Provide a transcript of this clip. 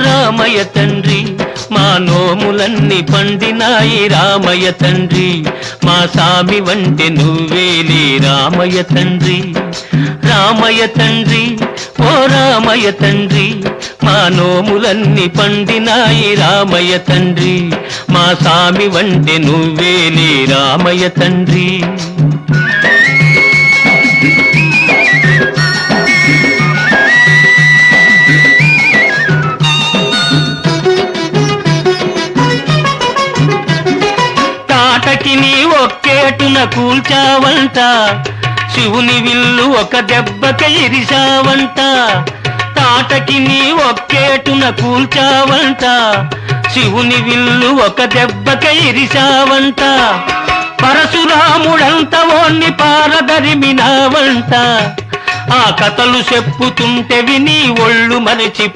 రామయ్య తండ్రి మా నోములన్నీ పండినాయి రామయ్య తండ్రి మా సామి వంటి నువ్వేలే రామయ్య తండ్రి రామయ్య తండ్రి ఓ రామయ్య తండ్రి మా నోములన్నీ పండినాయి రామయ్య తండ్రి మా సామి వంటి నువ్వేలే రామయ్య తండ్రి తాటకి నీ ఒక్కేటున కూల్చావంట శివుని విల్లు ఒక దెబ్బక ఇరిశావంట తాటకి నీ ఒక్కేటున కూల్చావంట శివుని విల్లు ఒక దెబ్బక ఇరిశావంట పరశురాముడంత ఓన్ని పారదరిమినావంట ఆ కథలు చెప్పుతుంటే విని ఒళ్ళు మరిచి